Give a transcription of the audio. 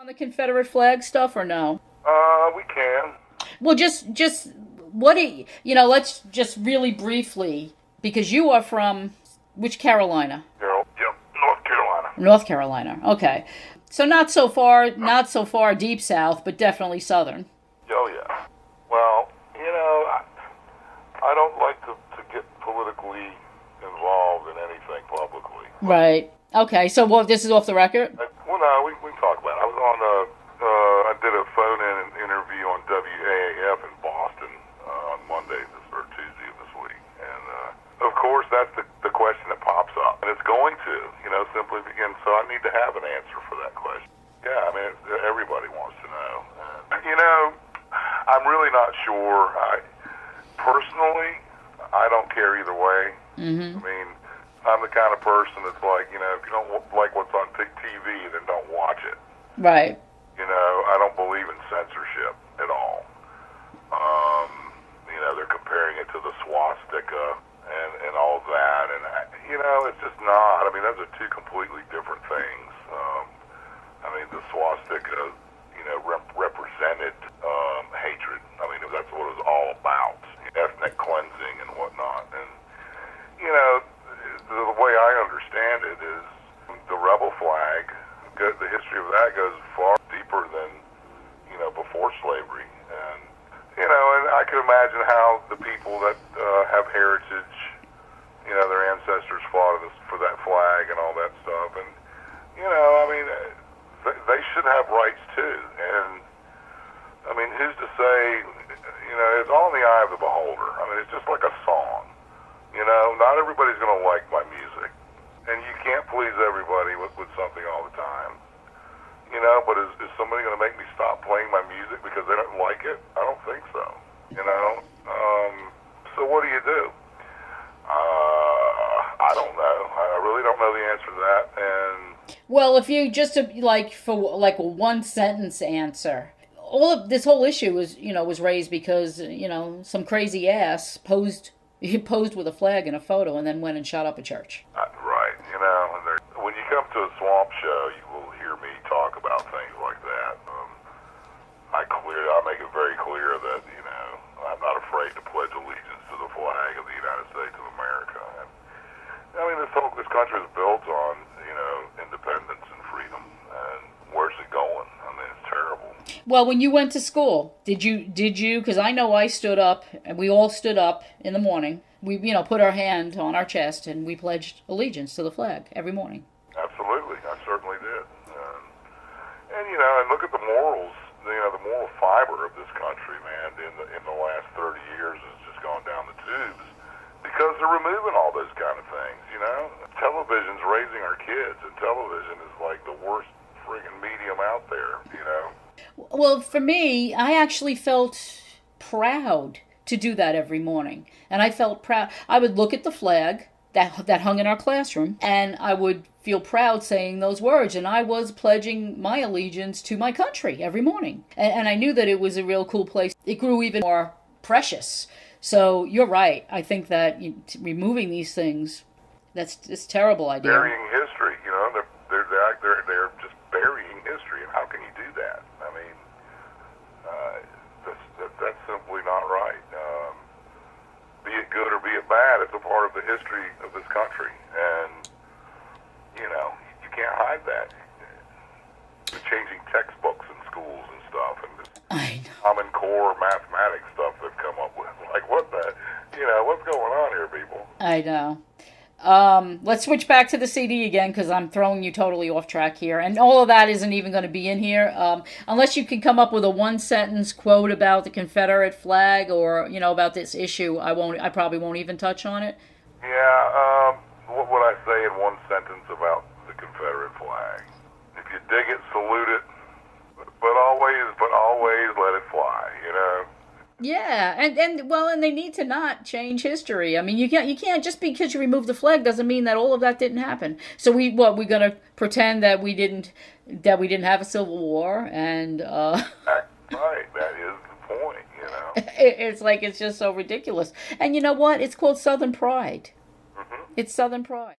the Confederate flag stuff or no? We can. Well, just what do let's just really briefly, because you are from which Carolina? Yep, North Carolina. North Carolina. Okay. So not so far deep south, but definitely southern. Oh, yeah. Well, I don't like to get politically involved in anything publicly. Right. Okay. So this is off the record? Well, no, we can talk about it. I was on I did a phone-in interview on WAAF in Boston on Monday or Tuesday of this week. And, of course, that's the question that pops up. And it's going to, simply begin. So I need to have an answer for that question. Yeah, I mean, everybody wants to know. And, I'm really not sure. Personally, I don't care either way. Mm-hmm. I mean, I'm the kind of person that's like, if you don't like what's on TV, then don't watch it. Right. I don't believe in censorship at all. They're comparing it to the swastika and all that, and it's just not. I mean, those are two completely different things. I mean, the swastika, represented hatred. I mean, that's what it was all about, ethnic cleansing and whatnot. And the way I understand it is the rebel flag. The history of that goes far deeper than before slavery, and and I can imagine how the people that have heritage, their ancestors fought for that flag and all that stuff, and I mean, they should have rights too. And I mean, who's to say? It's all in the eye of the beholder. I mean, it's just like a song. Not everybody's going to like my music, and you can't please everybody with something all the time. But is somebody going to make me stop playing my music because they don't like it? I don't think so. So what do you do? I don't know. I really don't know the answer to that. And well, if you just for a one sentence answer, all of this whole issue was raised because some crazy ass posed with a flag and a photo and then went and shot up a church. Right. When you come to a swamp show, you will hear me talk about things like that. I make it very clear that I'm not afraid to pledge allegiance to the flag of the United States of America. And, I mean, this country is built on independence and freedom. And where's it going? I mean, it's terrible. Well, when you went to school, did you? Because I know I stood up, and we all stood up in the morning. We, put our hand on our chest, and we pledged allegiance to the flag every morning. Absolutely, I certainly did. And look at the morals. The moral fiber of this country, man, in the last 30 years has just gone down the tubes because they're removing all those kind of things. Television's raising our kids, and television is like the worst friggin' medium out there. Well, for me, I actually felt proud to do that every morning. And I felt proud. I would look at the flag that hung in our classroom, and I would feel proud saying those words. And I was pledging my allegiance to my country every morning. And I knew that it was a real cool place. It grew even more precious. So you're right. I think that removing these things, it's a terrible idea. Burying history, they're just burying history. And how can you do that? I mean, that's simply not right. Be it good or be it bad, it's a part of the history of this country, and you can't hide that. They're changing textbooks in schools and stuff, and this Common Core mathematics stuff they've come up with. Like, what's going on here, people? I know. Let's switch back to the CD again, because I'm throwing you totally off track here, and all of that isn't even going to be in here, unless you can come up with a one-sentence quote about the Confederate flag or about this issue. I probably won't even touch on it. Yeah. What would I say in one sentence about the Confederate flag? If you dig it, salute it, but always let it fly. Yeah, and they need to not change history. I mean, you can't just because you remove the flag doesn't mean that all of that didn't happen. So we're gonna pretend that we didn't have a civil war and right, that is the point. It's like it's just so ridiculous. And you know what? It's called Southern pride. Mm-hmm. It's Southern pride.